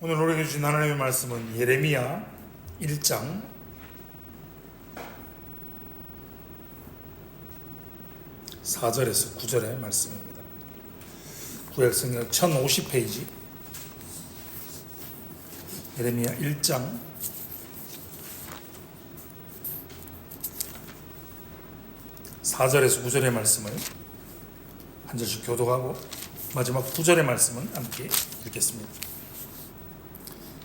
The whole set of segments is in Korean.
오늘 우리에게 주신 하나님의 말씀은 예레미야 1장 4절에서 9절의 말씀입니다. 구약성경 1050페이지 예레미야 1장 4절에서 9절의 말씀을 한 절씩 교독하고 마지막 9절의 말씀은 함께 읽겠습니다.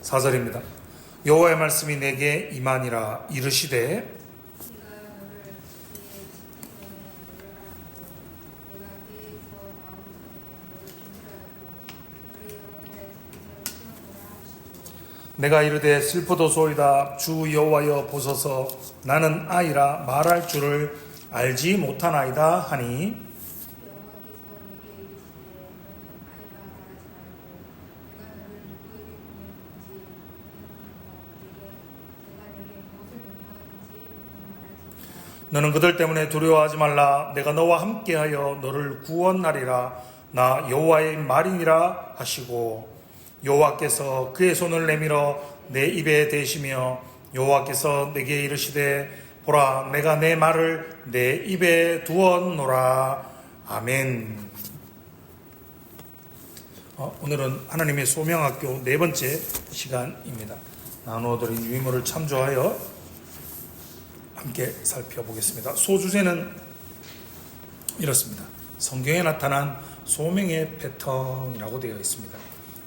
4절입니다. 여호와의 말씀이 내게 임하니라. 이르시되 내가 이르되 슬프도소이다. 주 여호와여 보소서. 나는 아이라 말할 줄을 알지 못하나이다 하니 너는 그들 때문에 두려워하지 말라. 내가 너와 함께하여 너를 구원하리라. 나 여호와의 말이니라 하시고 여호와께서 그의 손을 내밀어 내 입에 대시며 여호와께서 내게 이르시되 보라 내가 내 말을 내 입에 두었노라. 아멘. 오늘은 하나님의 소명학교 네 번째 시간입니다. 나누어드린 유의물을 참조하여 함께 살펴보겠습니다. 소주제는 이렇습니다. 성경에 나타난 소명의 패턴이라고 되어 있습니다.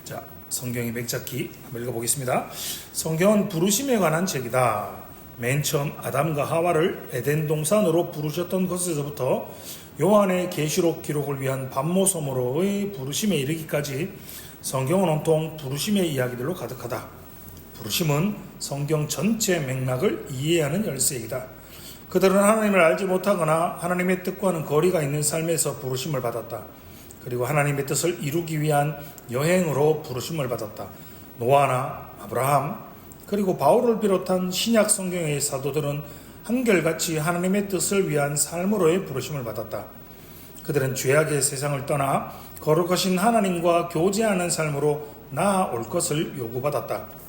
자, 성경의 맥잡기 한번 읽어보겠습니다. 성경은 부르심에 관한 책이다. 맨 처음 아담과 하와를 에덴 동산으로 부르셨던 것에서부터 요한의 계시록 기록을 위한 반모섬으로의 부르심에 이르기까지 성경은 온통 부르심의 이야기들로 가득하다. 부르심은 성경 전체 맥락을 이해하는 열쇠이다. 그들은 하나님을 알지 못하거나 하나님의 뜻과는 거리가 있는 삶에서 부르심을 받았다. 그리고 하나님의 뜻을 이루기 위한 여행으로 부르심을 받았다. 노아나 아브라함 그리고 바울을 비롯한 신약 성경의 사도들은 한결같이 하나님의 뜻을 위한 삶으로의 부르심을 받았다. 그들은 죄악의 세상을 떠나 거룩하신 하나님과 교제하는 삶으로 나아올 것을 요구받았다.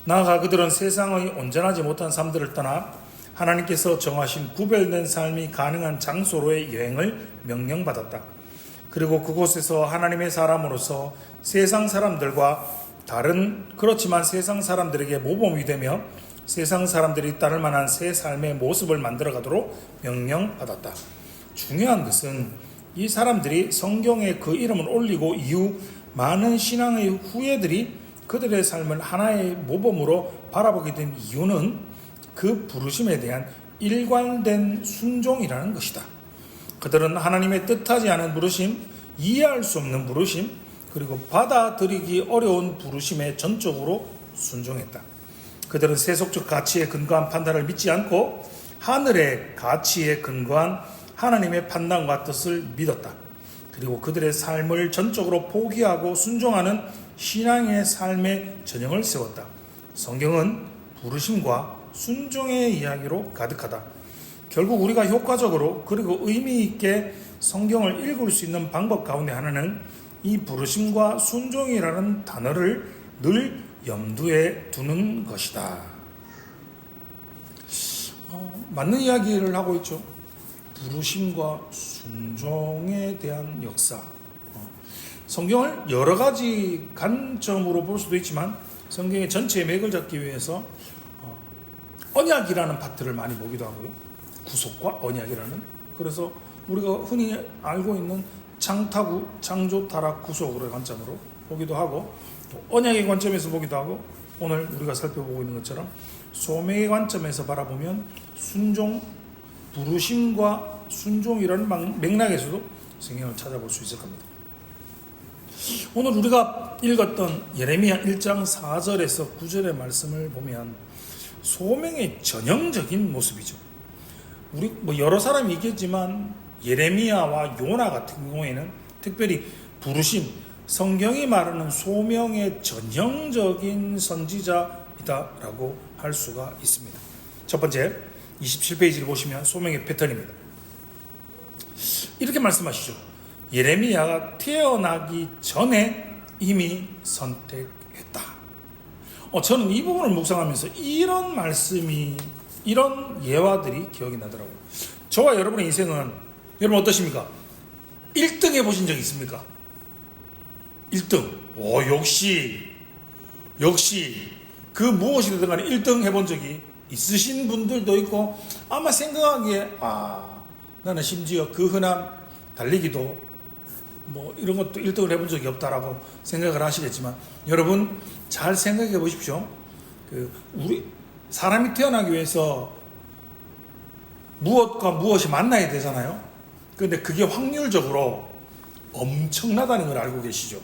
나아가 그들은 세상의 온전하지 못한 삶들을 떠나 하나님께서 정하신 구별된 삶이 가능한 장소로의 여행을 명령받았다. 그리고 그곳에서 하나님의 사람으로서 세상 사람들과 다른 그렇지만 세상 사람들에게 모범이 되며 세상 사람들이 따를 만한 새 삶의 모습을 만들어가도록 명령받았다. 중요한 것은 이 사람들이 성경에 그 이름을 올리고 이후 많은 신앙의 후예들이 그들의 삶을 하나의 모범으로 바라보게 된 이유는 그 부르심에 대한 일관된 순종이라는 것이다. 그들은 하나님의 뜻하지 않은 부르심, 이해할 수 없는 부르심, 그리고 받아들이기 어려운 부르심에 전적으로 순종했다. 그들은 세속적 가치에 근거한 판단을 믿지 않고 하늘의 가치에 근거한 하나님의 판단과 뜻을 믿었다. 그리고 그들의 삶을 전적으로 포기하고 순종하는 신앙의 삶의 전형을 세웠다. 성경은 부르심과 순종의 이야기로 가득하다. 결국 우리가 효과적으로 그리고 의미 있게 성경을 읽을 수 있는 방법 가운데 하나는 이 부르심과 순종이라는 단어를 늘 염두에 두는 것이다. 맞는 이야기를 하고 있죠. 부르심과 순종에 대한 역사. 성경을 여러 가지 관점으로 볼 수도 있지만 성경의 전체의 맥을 잡기 위해서 언약이라는 파트를 많이 보기도 하고요. 구속과 언약이라는. 그래서 우리가 흔히 알고 있는 창타구, 창조, 타락, 구속으로의 관점으로 보기도 하고 또 언약의 관점에서 보기도 하고 오늘 우리가 살펴보고 있는 것처럼 소명의 관점에서 바라보면 순종, 부르심과 순종이라는 맥락에서도 성경을 찾아볼 수 있을 겁니다. 오늘 우리가 읽었던 예레미야 1장 4절에서 9절의 말씀을 보면 소명의 전형적인 모습이죠. 우리 여러 사람이 있겠지만 예레미야와 요나 같은 경우에는 특별히 부르심, 성경이 말하는 소명의 전형적인 선지자이다라고 할 수가 있습니다. 첫 번째 27페이지를 보시면 소명의 패턴입니다. 이렇게 말씀하시죠. 예레미야가 태어나기 전에 이미 선택했다. 저는 이 부분을 묵상하면서 이런 말씀이, 이런 예화들이 기억이 나더라고요. 저와 여러분의 인생은, 여러분 어떠십니까? 1등 해보신 적 있습니까? 1등. 역시 그 무엇이든 간에 1등 해본 적이 있으신 분들도 있고, 아마 생각하기에 나는 심지어 그 흔한 달리기도 이런 것도 1등을 해본 적이 없다라고 생각을 하시겠지만, 여러분 잘 생각해 보십시오. 우리 사람이 태어나기 위해서 무엇과 무엇이 만나야 되잖아요. 그런데 그게 확률적으로 엄청나다는 걸 알고 계시죠?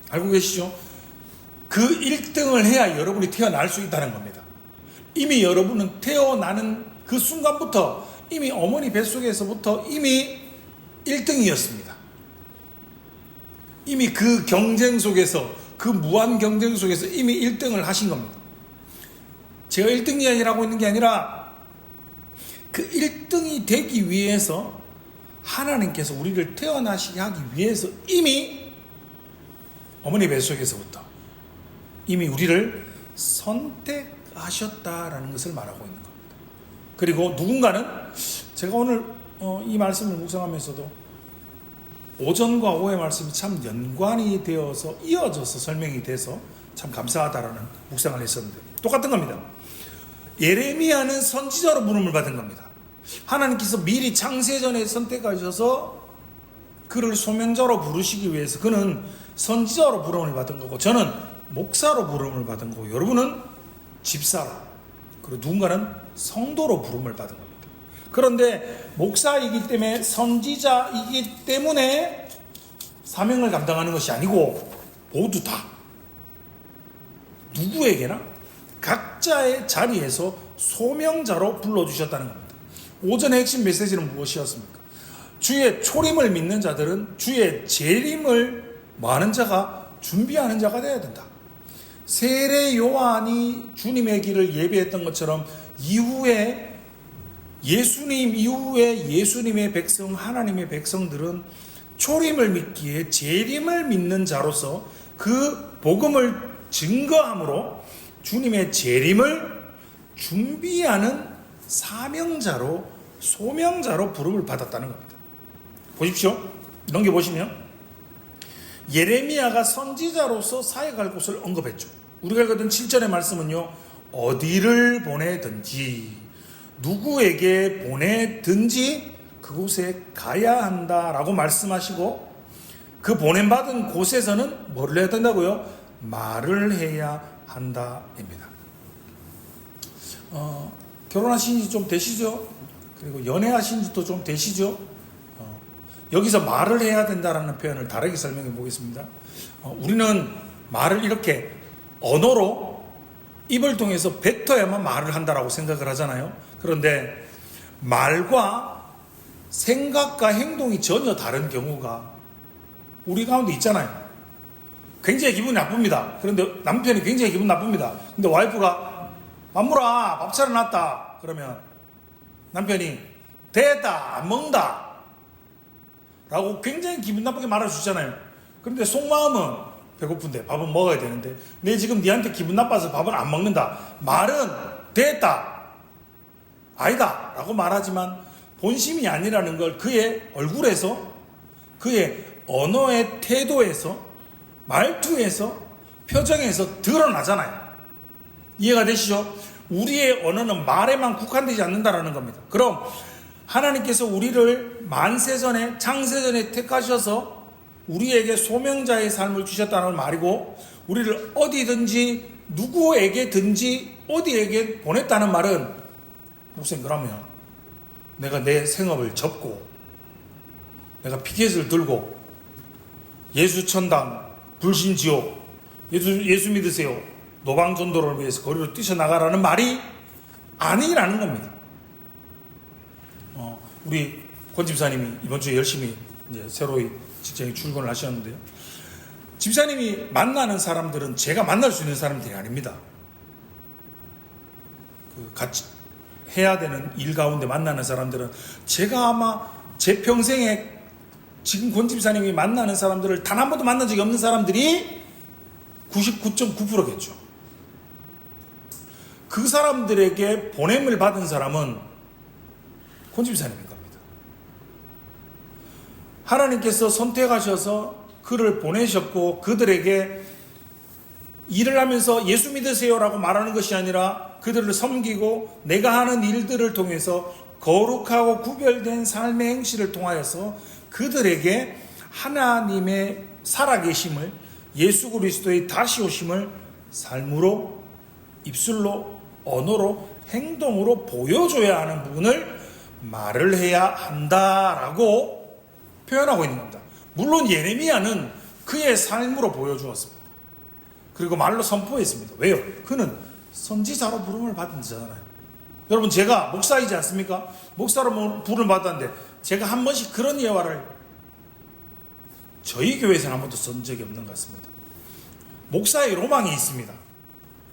알고 계시죠? 그 1등을 해야 여러분이 태어날 수 있다는 겁니다. 이미 여러분은 태어나는 그 순간부터, 이미 어머니 뱃속에서부터 이미 1등이었습니다. 이미 그 경쟁 속에서, 그 무한 경쟁 속에서 이미 1등을 하신 겁니다. 제가 1등이라고 있는 게 아니라 그 1등이 되기 위해서 하나님께서 우리를 태어나시게 하기 위해서 이미 어머니 뱃속에서부터 이미 우리를 선택하셨다라는 것을 말하고 있는 겁니다. 그리고 누군가는, 제가 오늘 이 말씀을 묵상하면서도 오전과 오후의 말씀이 참 연관이 되어서 이어져서 설명이 돼서 참 감사하다라는 묵상을 했었는데, 똑같은 겁니다. 예레미야는 선지자로 부름을 받은 겁니다. 하나님께서 미리 창세전에 선택하셔서 그를 소명자로 부르시기 위해서 그는 선지자로 부름을 받은 거고, 저는 목사로 부름을 받은 거고, 여러분은 집사로, 그리고 누군가는 성도로 부름을 받은 겁니다. 그런데 목사이기 때문에, 선지자이기 때문에 사명을 감당하는 것이 아니고, 모두 다 누구에게나 각자의 자리에서 소명자로 불러주셨다는 겁니다. 오전의 핵심 메시지는 무엇이었습니까? 주의 초림을 믿는 자들은 주의 재림을 뭐하는 자가, 준비하는 자가 되어야 된다. 세례 요한이 주님의 길을 예비했던 것처럼 이후에 예수님 이후에 예수님의 백성, 하나님의 백성들은 초림을 믿기에 재림을 믿는 자로서 그 복음을 증거함으로 주님의 재림을 준비하는 사명자로, 소명자로 부름을 받았다는 겁니다. 보십시오. 넘겨보시면 예레미야가 선지자로서 사역할 곳을 언급했죠. 우리가 읽었던 7절의 말씀은요, 어디를 보내든지 누구에게 보내든지 그곳에 가야 한다라고 말씀하시고, 그 보냄받은 곳에서는 뭐를 해야 된다고요? 말을 해야 한다입니다. 결혼하신 지 좀 되시죠? 그리고 연애하신 지도 좀 되시죠? 여기서 말을 해야 된다라는 표현을 다르게 설명해 보겠습니다. 우리는 말을 이렇게 언어로 입을 통해서 뱉어야만 말을 한다라고 생각을 하잖아요. 그런데 말과 생각과 행동이 전혀 다른 경우가 우리 가운데 있잖아요. 굉장히 기분이 나쁩니다. 그런데 남편이 굉장히 기분 나쁩니다. 근데 와이프가 맘물아 밥 차려놨다 그러면 남편이 됐다 안 먹는다 라고 굉장히 기분 나쁘게 말할 수 있잖아요. 그런데 속마음은 배고픈데 밥은 먹어야 되는데, 내 지금 니한테 기분 나빠서 밥을 안 먹는다. 말은 됐다 아니다 라고 말하지만 본심이 아니라는 걸 그의 얼굴에서, 그의 언어의 태도에서, 말투에서, 표정에서 드러나잖아요. 이해가 되시죠? 우리의 언어는 말에만 국한되지 않는다라는 겁니다. 그럼 하나님께서 우리를 만세전에, 창세전에 택하셔서 우리에게 소명자의 삶을 주셨다는 말이고, 우리를 어디든지 누구에게든지 어디에게 보냈다는 말은, 목사님 그러면 내가 내 생업을 접고 내가 피켓을 들고 예수천당, 불신지옥, 예수 믿으세요, 노방전도를 위해서 거리로 뛰쳐나가라는 말이 아니라는 겁니다. 우리 권 집사님이 이번 주에 열심히 이제 새로이 직장에 출근을 하셨는데요. 집사님이 만나는 사람들은 제가 만날 수 있는 사람들이 아닙니다. 같이 해야 되는 일 가운데 만나는 사람들은 제가 아마 제 평생에 지금 권 집사님이 만나는 사람들을 단 한 번도 만난 적이 없는 사람들이 99.9%겠죠. 그 사람들에게 보냄을 받은 사람은 권 집사님인 겁니다. 하나님께서 선택하셔서 그를 보내셨고 그들에게 일을 하면서 예수 믿으세요라고 말하는 것이 아니라 그들을 섬기고 내가 하는 일들을 통해서 거룩하고 구별된 삶의 행실을 통하여서 그들에게 하나님의 살아계심을, 예수 그리스도의 다시 오심을 삶으로, 입술로, 언어로, 행동으로 보여줘야 하는 부분을 말을 해야 한다라고 표현하고 있는 겁니다. 물론 예레미야는 그의 삶으로 보여주었습니다. 그리고 말로 선포했습니다. 왜요? 그는 선지자로 부름을 받은 자잖아요. 여러분, 제가 목사이지 않습니까? 목사로 부름을 받았는데 제가 한 번씩 그런 예화를 저희 교회에서는 한 번도 쓴 적이 없는 것 같습니다. 목사의 로망이 있습니다.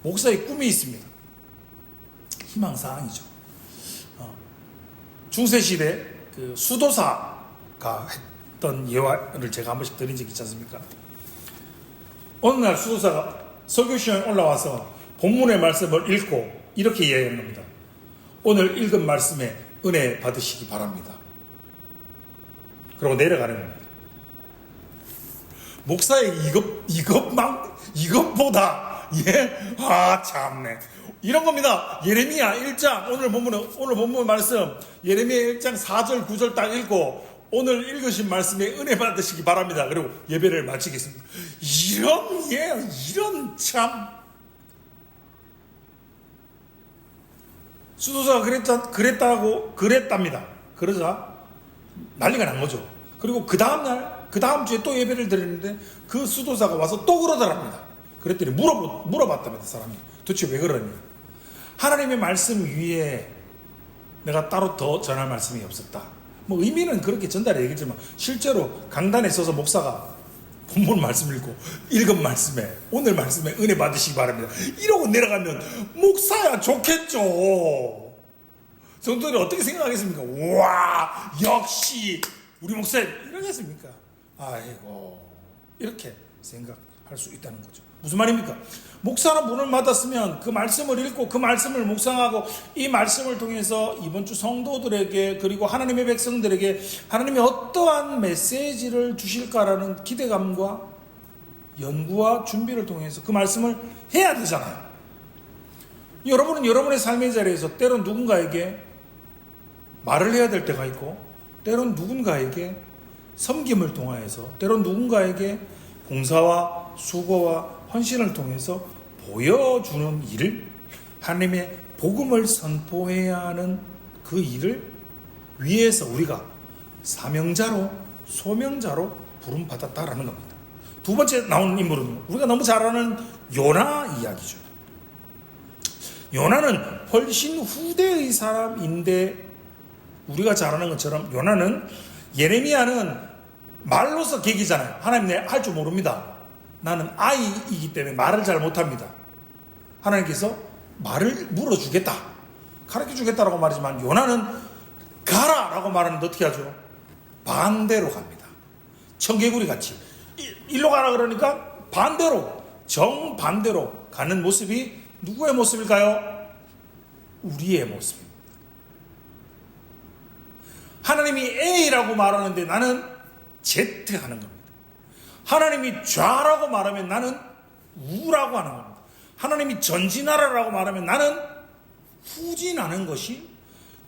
목사의 꿈이 있습니다. 희망사항이죠. 중세시대 그 수도사가 했던 예화를 제가 한 번씩 드린 적이 있지 않습니까? 어느 날 수도사가 설교 시간에 올라와서 본문의 말씀을 읽고 이렇게 이야기하는 겁니다. 오늘 읽은 말씀에 은혜 받으시기 바랍니다. 그러고 내려가는 겁니다. 목사의 이것보다 참네. 이런 겁니다. 예레미야 1장 오늘 본문 말씀 예레미야 1장 4절 9절 딱 읽고 오늘 읽으신 말씀에 은혜 받으시기 바랍니다. 그리고 예배를 마치겠습니다. 이런 참 수도사가 그랬답니다. 그러자 난리가 난 거죠. 그리고 그 다음 주에 또 예배를 드렸는데 그 수도사가 와서 또 그러더랍니다. 그랬더니 물어봤답니다. 사람이 도대체 왜 그러냐. 하나님의 말씀 위에 내가 따로 더 전할 말씀이 없었다. 뭐 의미는 그렇게 전달해 얘기했지만 실제로 강단에 서서 목사가 본문 말씀 읽고 읽은 말씀에 오늘 말씀에 은혜 받으시기 바랍니다. 이러고 내려가면 목사야 좋겠죠. 성도들이 어떻게 생각하겠습니까? 와 역시 우리 목사님 이러겠습니까? 아이고 이렇게 생각할 수 있다는 거죠. 무슨 말입니까? 목사는 문을 받았으면 그 말씀을 읽고 그 말씀을 묵상하고 이 말씀을 통해서 이번 주 성도들에게 그리고 하나님의 백성들에게 하나님이 어떠한 메시지를 주실까라는 기대감과 연구와 준비를 통해서 그 말씀을 해야 되잖아요. 여러분은 여러분의 삶의 자리에서 때론 누군가에게 말을 해야 될 때가 있고 때론 누군가에게 섬김을 통하여서 때론 누군가에게 봉사와 수고와 헌신을 통해서 보여주는 일을 하나님의 복음을 선포해야 하는 그 일을 위해서 우리가 사명자로 소명자로 부름받았다라는 겁니다. 두 번째 나오는 인물은 우리가 너무 잘 아는 요나 이야기죠. 요나는 훨씬 후대의 사람인데 우리가 잘 아는 것처럼 요나는 예레미야는 말로서 계기잖아요. 하나님 내 할 줄 모릅니다. 나는 아이이기 때문에 말을 잘 못합니다. 하나님께서 말을 물어주겠다, 가르쳐주겠다라고 말하지만 요나는 가라라고 말하는데 어떻게 하죠? 반대로 갑니다. 청개구리 같이 일로 가라 그러니까 반대로 정반대로 가는 모습이 누구의 모습일까요? 우리의 모습입니다. 하나님이 A라고 말하는데 나는 Z 하는 겁니다. 하나님이 좌라고 말하면 나는 우라고 하는 겁니다. 하나님이 전진하라라고 말하면 나는 후진하는 것이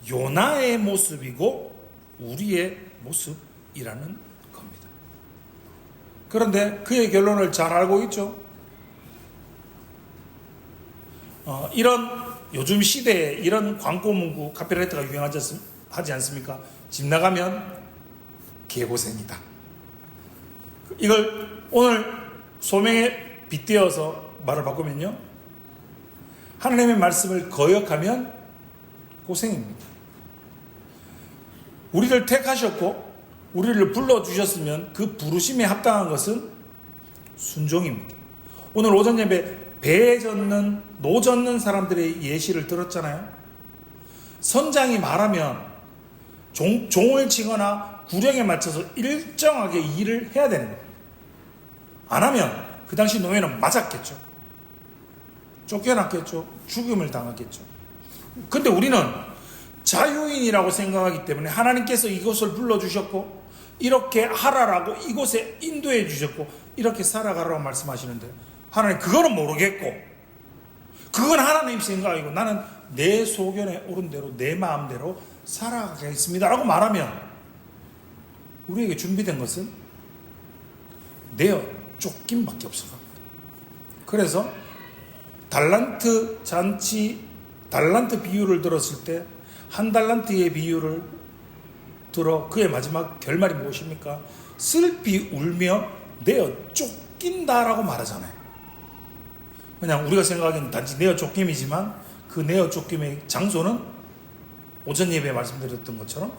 요나의 모습이고 우리의 모습이라는 겁니다. 그런데 그의 결론을 잘 알고 있죠. 이런 요즘 시대에 이런 광고문구 카피라이트가 유행하지 않습니까? 집 나가면 개고생이다. 이걸 오늘 소명에 빗대어서 말을 바꾸면요, 하나님의 말씀을 거역하면 고생입니다. 우리를 택하셨고 우리를 불러주셨으면 그 부르심에 합당한 것은 순종입니다. 오늘 오전 예배 배 젓는 노 젓는 사람들의 예시를 들었잖아요. 선장이 말하면 종을 치거나 구령에 맞춰서 일정하게 일을 해야 되는 거예요. 안 하면 그 당시 노예는 맞았겠죠. 쫓겨났겠죠. 죽음을 당했겠죠. 근데 우리는 자유인이라고 생각하기 때문에 하나님께서 이곳을 불러주셨고 이렇게 하라라고 이곳에 인도해 주셨고 이렇게 살아가라고 말씀하시는데 하나님 그거는 모르겠고 그건 하나님 생각이고 나는 내 소견에 오른 대로 내 마음대로 살아가겠습니다 라고 말하면 우리에게 준비된 것은 내어 쫓김밖에 없어. 그래서 달란트 잔치 달란트 비유를 들었을 때 한 달란트의 비유를 들어 그의 마지막 결말이 무엇입니까? 슬피 울며 내어 쫓긴다라고 말하잖아요. 그냥 우리가 생각하기에는 단지 내어 쫓김이지만 그 내어 쫓김의 장소는 오전 예배에 말씀드렸던 것처럼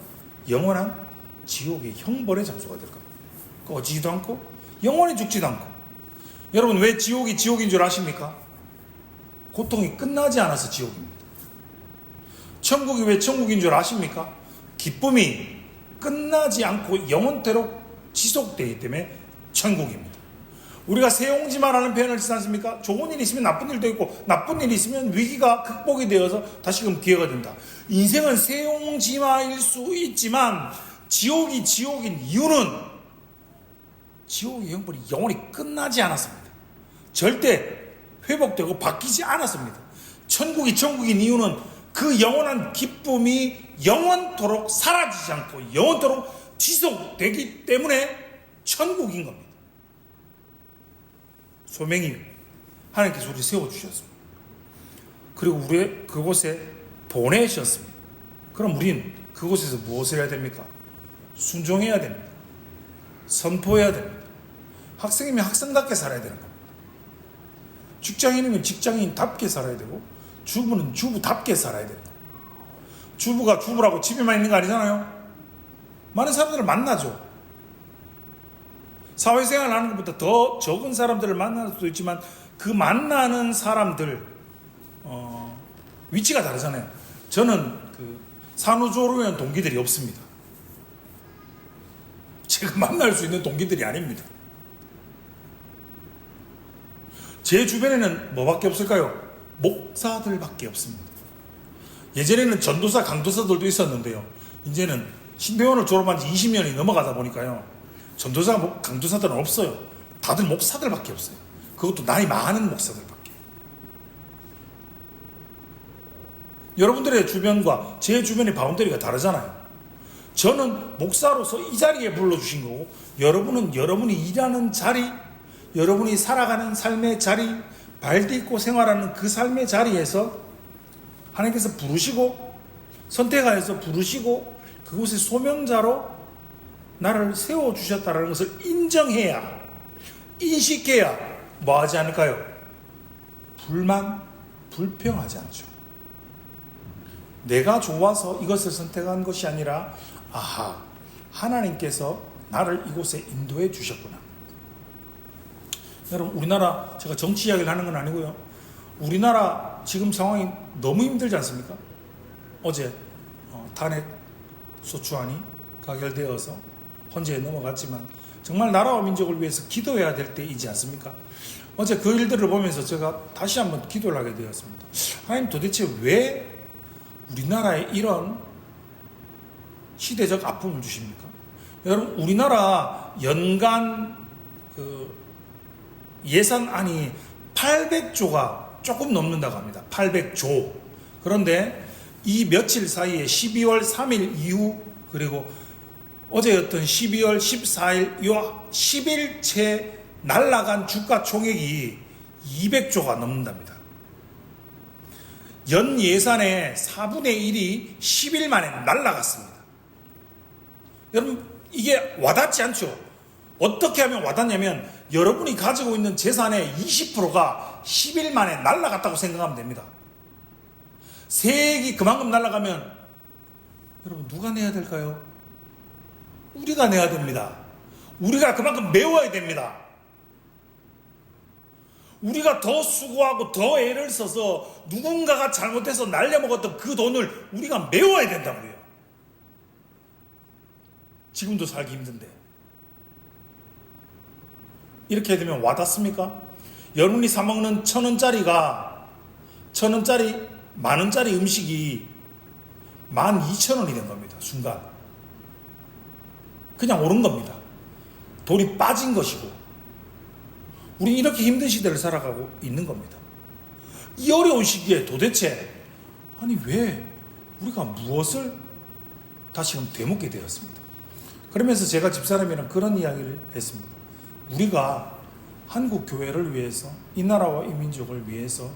영원한 지옥의 형벌의 장소가 될 겁니다. 꺼지지도 않고 영원히 죽지도 않고. 여러분 왜 지옥이 지옥인 줄 아십니까? 고통이 끝나지 않아서 지옥입니다. 천국이 왜 천국인 줄 아십니까? 기쁨이 끝나지 않고 영원토록 지속되기 때문에 천국입니다. 우리가 세옹지마라는 표현을 쓰지 않습니까? 좋은 일이 있으면 나쁜 일도 있고 나쁜 일이 있으면 위기가 극복이 되어서 다시금 기회가 된다. 인생은 세옹지마일 수 있지만 지옥이 지옥인 이유는 지옥의 형벌이 영원히 끝나지 않았습니다. 절대 회복되고 바뀌지 않았습니다. 천국이 천국인 이유는 그 영원한 기쁨이 영원토록 사라지지 않고 영원토록 지속되기 때문에 천국인 겁니다. 소명이 하나님께서 우리를 세워주셨습니다. 그리고 우리 그곳에 보내셨습니다. 그럼 우린 그곳에서 무엇을 해야 됩니까? 순종해야 됩니다. 선포해야 됩니다. 학생이면 학생답게 살아야 되는 겁니다. 직장인이면 직장인답게 살아야 되고 주부는 주부답게 살아야 된다. 주부가 주부라고 집에만 있는 거 아니잖아요. 많은 사람들을 만나죠. 사회생활을 하는 것보다 더 적은 사람들을 만날 수도 있지만 그 만나는 사람들 위치가 다르잖아요. 저는 그 산후조리원 동기들이 없습니다. 제가 만날 수 있는 동기들이 아닙니다. 제 주변에는 뭐밖에 없을까요? 목사들밖에 없습니다. 예전에는 전도사, 강도사들도 있었는데요. 이제는 신대원을 졸업한 지 20년이 넘어가다 보니까요. 전도사, 강도사들은 없어요. 다들 목사들밖에 없어요. 그것도 나이 많은 목사들밖에. 여러분들의 주변과 제 주변의 바운더리가 다르잖아요. 저는 목사로서 이 자리에 불러주신 거고 여러분은 여러분이 일하는 자리, 여러분이 살아가는 삶의 자리, 발 딛고 생활하는 그 삶의 자리에서 하나님께서 부르시고 선택하여서 부르시고 그곳의 소명자로 나를 세워주셨다는 것을 인정해야 인식해야 뭐 하지 않을까요? 불평하지 않죠. 내가 좋아서 이것을 선택한 것이 아니라 아하, 하나님께서 나를 이곳에 인도해 주셨구나. 여러분 우리나라 제가 정치 이야기를 하는 건 아니고요. 우리나라 지금 상황이 너무 힘들지 않습니까? 어제 탄핵 소추안이 가결되어서 헌재에 넘어갔지만 정말 나라와 민족을 위해서 기도해야 될 때이지 않습니까? 어제 그 일들을 보면서 제가 다시 한번 기도를 하게 되었습니다. 하나님 도대체 왜 우리나라에 이런 시대적 아픔을 주십니까? 여러분 우리나라 연간 예산안이 800조가 조금 넘는다고 합니다. 800조. 그런데 이 며칠 사이에 12월 3일 이후 그리고 어제였던 12월 14일 요 10일째 날아간 주가 총액이 200조가 넘는답니다. 연 예산의 4분의 1이 10일 만에 날아갔습니다. 여러분 이게 와닿지 않죠? 어떻게 하면 와닿냐면 여러분이 가지고 있는 재산의 20%가 10일 만에 날아갔다고 생각하면 됩니다. 세액이 그만큼 날아가면 여러분 누가 내야 될까요? 우리가 내야 됩니다. 우리가 그만큼 메워야 됩니다. 우리가 더 수고하고 더 애를 써서 누군가가 잘못해서 날려먹었던 그 돈을 우리가 메워야 된다고요. 지금도 살기 힘든데. 이렇게 되면 와닿습니까? 여러분이 사먹는 1,000원짜리가 1,000원짜리 만원짜리 음식이 12,000원이 된 겁니다. 순간 그냥 오른 겁니다. 돈이 빠진 것이고, 우리 이렇게 힘든 시대를 살아가고 있는 겁니다. 이 어려운 시기에 도대체 아니 왜 우리가 무엇을 다시금 되묻게 되었습니다. 그러면서 제가 집사람이랑 그런 이야기를 했습니다. 우리가 한국 교회를 위해서, 이 나라와 이 민족을 위해서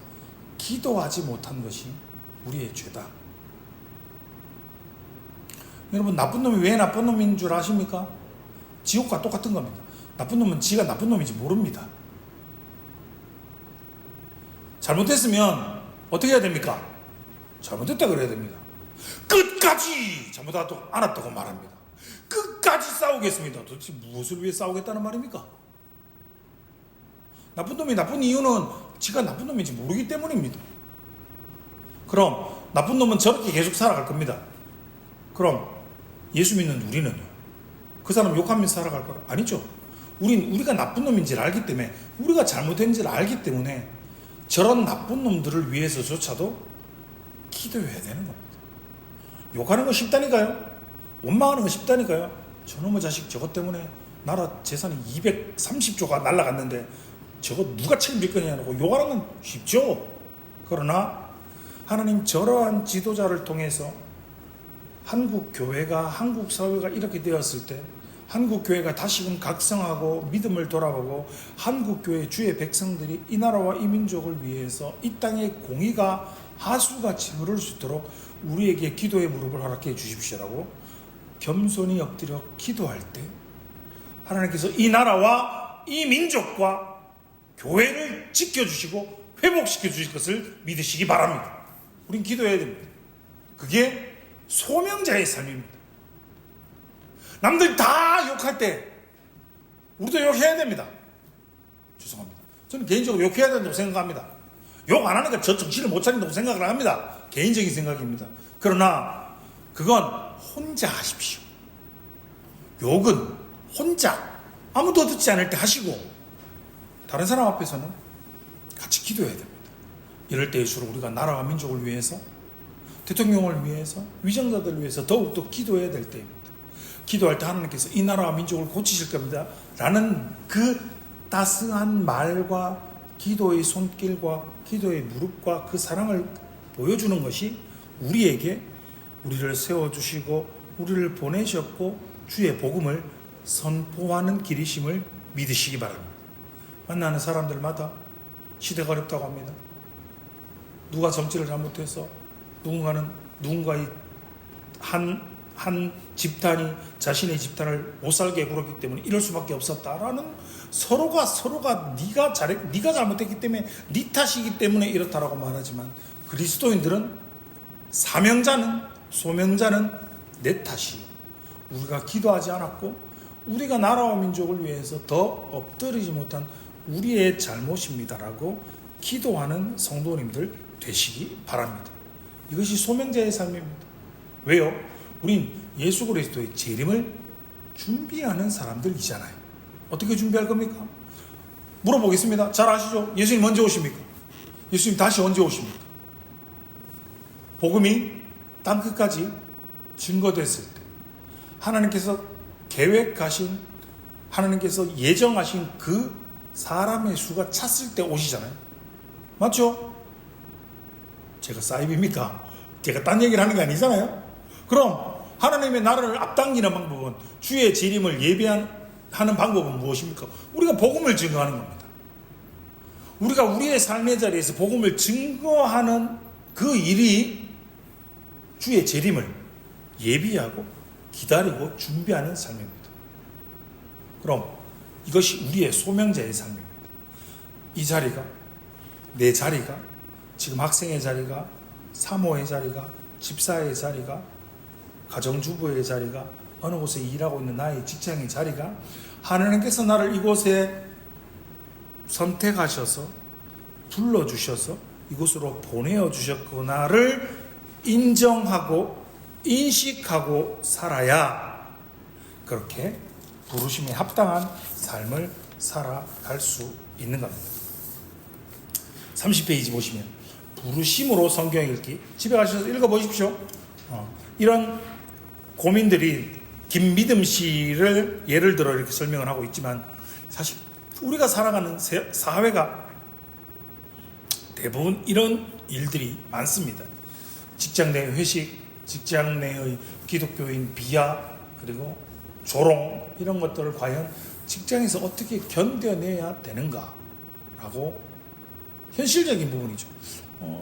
기도하지 못한 것이 우리의 죄다. 여러분, 나쁜 놈이 왜 나쁜 놈인 줄 아십니까? 지옥과 똑같은 겁니다. 나쁜 놈은 지가 나쁜 놈인지 모릅니다. 잘못했으면 어떻게 해야 됩니까? 잘못했다 그래야 됩니다. 끝까지 잘못하지 않았다고 말합니다. 끝까지 싸우겠습니다. 도대체 무엇을 위해 싸우겠다는 말입니까? 나쁜 놈이 나쁜 이유는 지가 나쁜 놈인지 모르기 때문입니다. 그럼 나쁜 놈은 저렇게 계속 살아갈 겁니다. 그럼 예수 믿는 우리는요? 그 사람 욕하면서 살아갈까요? 아니죠. 우리가 나쁜 놈인지를 알기 때문에, 우리가 잘못했는지를 알기 때문에 저런 나쁜 놈들을 위해서조차도 기도해야 되는 겁니다. 욕하는 거 쉽다니까요. 원망하는 거 쉽다니까요. 저놈의 자식 저것 때문에 나라 재산이 230조가 날아갔는데 저거 누가 책임질 거냐고 욕하는 건 쉽죠. 그러나 하나님 저러한 지도자를 통해서 한국 교회가, 한국 사회가 이렇게 되었을 때, 한국 교회가 다시금 각성하고 믿음을 돌아보고 한국 교회 주의 백성들이 이 나라와 이 민족을 위해서 이 땅의 공의가 하수같이 흐를 수 있도록 우리에게 기도의 무릎을 허락해 주십시오라고 겸손히 엎드려 기도할 때, 하나님께서 이 나라와 이 민족과 교회를 지켜주시고 회복시켜 주실 것을 믿으시기 바랍니다. 우린 기도해야 됩니다. 그게 소명자의 삶입니다. 남들 다 욕할 때 우리도 욕해야 됩니다. 죄송합니다. 저는 개인적으로 욕해야 된다고 생각합니다. 욕 안 하니까 저 정신을 못 차린다고 생각을 합니다. 개인적인 생각입니다. 그러나 그건 혼자 하십시오. 욕은 혼자 아무도 듣지 않을 때 하시고, 다른 사람 앞에서는 같이 기도해야 됩니다. 이럴 때일수록 우리가 나라와 민족을 위해서, 대통령을 위해서, 위정자들을 위해서 더욱더 기도해야 될 때입니다. 기도할 때 하나님께서 이 나라와 민족을 고치실 겁니다 라는 그 따스한 말과 기도의 손길과 기도의 무릎과 그 사랑을 보여주는 것이 우리에게 우리를 세워주시고 우리를 보내셨고 주의 복음을 선포하는 길이심을 믿으시기 바랍니다. 만나는 사람들마다 시대가 어렵다고 합니다. 누가 정치를 잘못해서 누군가의 한 집단이 자신의 집단을 못살게 굴었기 때문에 이럴 수밖에 없었다라는, 서로가 네가 잘못했기 때문에 네 탓이기 때문에 이렇다라고 말하지만, 그리스도인들은 소명자는 내 탓이, 우리가 기도하지 않았고 우리가 나라와 민족을 위해서 더 엎드리지 못한 우리의 잘못입니다라고 기도하는 성도님들 되시기 바랍니다. 이것이 소명자의 삶입니다. 왜요? 우린 예수 그리스도의 재림을 준비하는 사람들이잖아요. 어떻게 준비할 겁니까? 물어보겠습니다. 잘 아시죠? 예수님 언제 오십니까? 예수님 다시 언제 오십니까? 복음이 땅끝까지 증거됐을 때, 하나님께서 계획하신, 하나님께서 예정하신 그 사람의 수가 찼을 때 오시잖아요. 맞죠? 제가 사입입니까? 제가 딴 얘기를 하는 게 아니잖아요. 그럼 하나님의 나라를 앞당기는 방법은, 주의 재림을 예배하는 방법은 무엇입니까? 우리가 복음을 증거하는 겁니다. 우리가 우리의 삶의 자리에서 복음을 증거하는 그 일이 주의 재림을 예비하고 기다리고 준비하는 삶입니다. 그럼 이것이 우리의 소명자의 삶입니다. 이 자리가, 내 자리가, 지금 학생의 자리가, 사모의 자리가, 집사의 자리가, 가정주부의 자리가, 어느 곳에 일하고 있는 나의 직장의 자리가, 하나님께서 나를 이곳에 선택하셔서 불러주셔서 이곳으로 보내어주셨구나를 인정하고 인식하고 살아야 그렇게 부르심에 합당한 삶을 살아갈 수 있는 겁니다. 30페이지 보시면 부르심으로 성경 읽기, 집에 가셔서 읽어보십시오. 이런 고민들이 김미듬 씨를 예를 들어 이렇게 설명을 하고 있지만, 사실 우리가 살아가는 사회가 대부분 이런 일들이 많습니다. 직장 내 회식, 직장 내의 기독교인 비하, 그리고 조롱, 이런 것들을 과연 직장에서 어떻게 견뎌내야 되는가 라고 현실적인 부분이죠.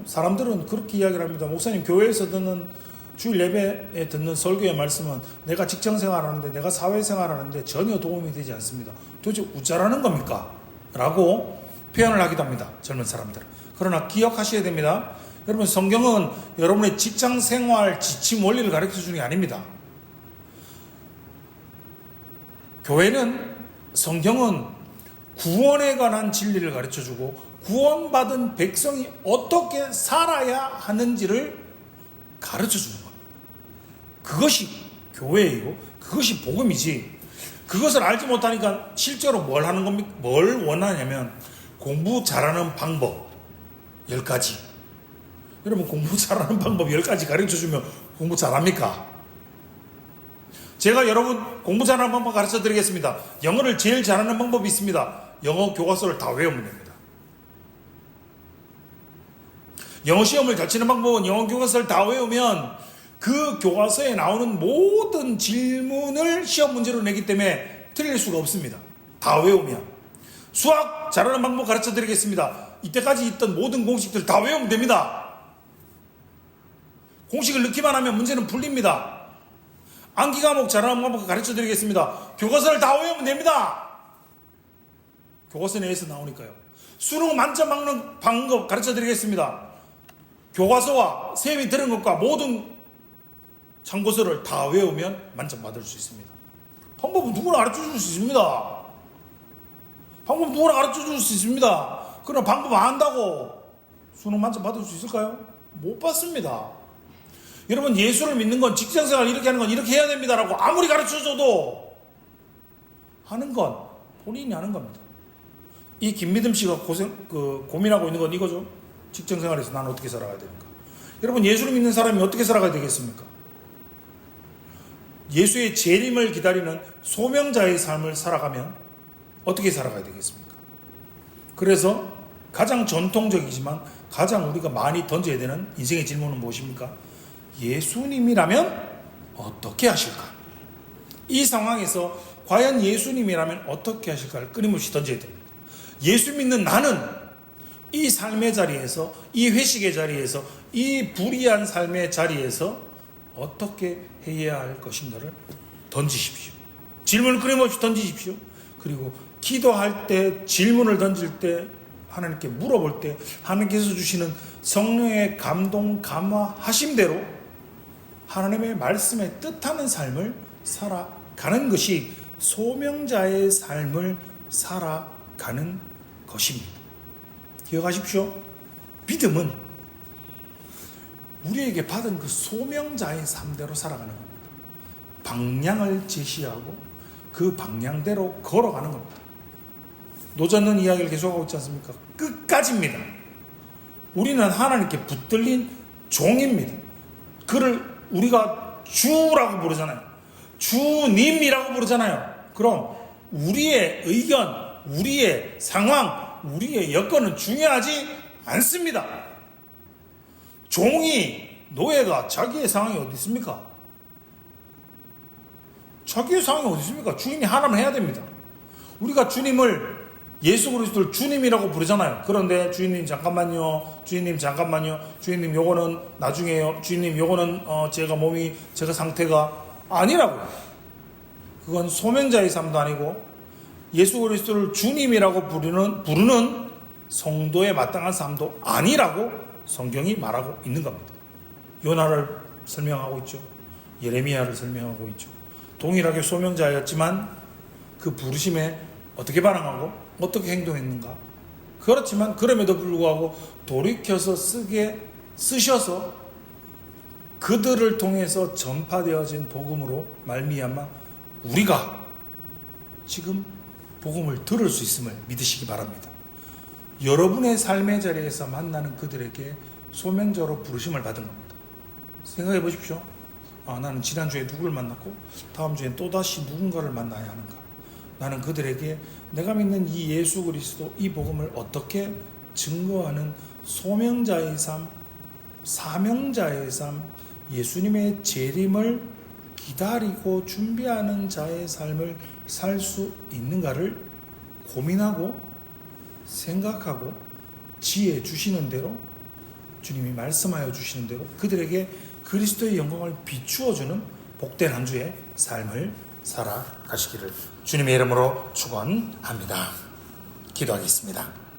사람들은 그렇게 이야기를 합니다. 목사님, 교회에서 듣는 주일 예배에 듣는 설교의 말씀은 내가 직장 생활하는데, 내가 사회 생활하는데 전혀 도움이 되지 않습니다. 도대체 어쩌라는 겁니까? 라고 표현을 하기도 합니다. 젊은 사람들은. 그러나 기억하셔야 됩니다. 여러분, 성경은 여러분의 직장 생활 지침 원리를 가르쳐주는 게 아닙니다. 교회는, 성경은 구원에 관한 진리를 가르쳐주고 구원받은 백성이 어떻게 살아야 하는지를 가르쳐주는 겁니다. 그것이 교회이고 그것이 복음이지, 그것을 알지 못하니까 실제로 뭘 하는 겁니까? 뭘 원하냐면 공부 잘하는 방법 10가지. 여러분, 공부 잘하는 방법 10가지 가르쳐주면 공부 잘합니까? 제가 여러분 공부 잘하는 방법 가르쳐 드리겠습니다. 영어를 제일 잘하는 방법이 있습니다. 영어 교과서를 다 외우면 됩니다. 영어 시험을 잘 치는 방법은 영어 교과서를 다 외우면 그 교과서에 나오는 모든 질문을 시험 문제로 내기 때문에 틀릴 수가 없습니다. 다 외우면. 수학 잘하는 방법 가르쳐 드리겠습니다. 이때까지 있던 모든 공식들 다 외우면 됩니다. 공식을 넣기만 하면 문제는 풀립니다. 암기 과목 잘하는 방법 가르쳐 드리겠습니다. 교과서를 다 외우면 됩니다. 교과서 내에서 나오니까요. 수능 만점 막는 방법 가르쳐 드리겠습니다. 교과서와 쌤이 들은 것과 모든 참고서를 다 외우면 만점 받을 수 있습니다. 방법은 누구나 가르쳐 줄 수 있습니다. 방법 누구나 가르쳐 줄 수 있습니다. 그러나 방법 안 한다고 수능 만점 받을 수 있을까요? 못 받습니다. 여러분, 예수를 믿는 건, 직장생활 이렇게 하는 건 이렇게 해야 됩니다라고 아무리 가르쳐줘도 하는 건 본인이 하는 겁니다. 이 김미듬 씨가 고민하고 있는 건 이거죠. 직장생활에서 나는 어떻게 살아가야 되는가? 여러분, 예수를 믿는 사람이 어떻게 살아가야 되겠습니까? 예수의 재림을 기다리는 소명자의 삶을 살아가면 어떻게 살아가야 되겠습니까? 그래서 가장 전통적이지만 가장 우리가 많이 던져야 되는 인생의 질문은 무엇입니까? 예수님이라면 어떻게 하실까? 이 상황에서 과연 예수님이라면 어떻게 하실까를 끊임없이 던져야 됩니다. 예수 믿는 나는 이 삶의 자리에서, 이 회식의 자리에서, 이 불의한 삶의 자리에서 어떻게 해야 할 것인가를 던지십시오. 질문을 끊임없이 던지십시오. 그리고 기도할 때, 질문을 던질 때, 하나님께 물어볼 때 하나님께서 주시는 성령의 감동, 감화하심대로 하나님의 말씀에 뜻하는 삶을 살아가는 것이 소명자의 삶을 살아가는 것입니다. 기억하십시오. 믿음은 우리에게 받은 그 소명자의 삶대로 살아가는 겁니다. 방향을 제시하고 그 방향대로 걸어가는 겁니다. 노젓는 이야기를 계속하고 있지 않습니까? 끝까지입니다. 우리는 하나님께 붙들린 종입니다. 그를 우리가 주라고 부르잖아요. 주님이라고 부르잖아요. 그럼 우리의 의견, 우리의 상황, 우리의 여건은 중요하지 않습니다. 종이, 노예가 자기의 상황이 어디 있습니까? 자기의 상황이 어디 있습니까? 주인이 하나면 해야 됩니다. 우리가 주님을, 예수 그리스도를 주님이라고 부르잖아요. 그런데 주인님 잠깐만요, 주인님 잠깐만요, 주인님 요거는 나중에요, 주인님 요거는 제가 상태가 아니라고요. 그건 소명자의 삶도 아니고 예수 그리스도를 주님이라고 부르는 성도에 마땅한 삶도 아니라고 성경이 말하고 있는 겁니다. 요나를 설명하고 있죠. 예레미야를 설명하고 있죠. 동일하게 소명자였지만 그 부르심에 어떻게 반응하고 어떻게 행동했는가. 그렇지만 그럼에도 불구하고 돌이켜서 쓰셔서 그들을 통해서 전파되어진 복음으로 말미암아 우리가 지금 복음을 들을 수 있음을 믿으시기 바랍니다. 여러분의 삶의 자리에서 만나는 그들에게 소명자로 부르심을 받은 겁니다. 생각해 보십시오. 나는 지난주에 누구를 만났고 다음 주엔 또다시 누군가를 만나야 하는가. 나는 그들에게 내가 믿는 이 예수 그리스도 이 복음을 어떻게 증거하는 소명자의 삶, 사명자의 삶, 예수님의 재림을 기다리고 준비하는 자의 삶을 살 수 있는가를 고민하고 생각하고 지혜 주시는 대로, 주님이 말씀하여 주시는 대로 그들에게 그리스도의 영광을 비추어주는 복된 한 주의 삶을 살아가시기를 주님의 이름으로 축원합니다. 기도하겠습니다.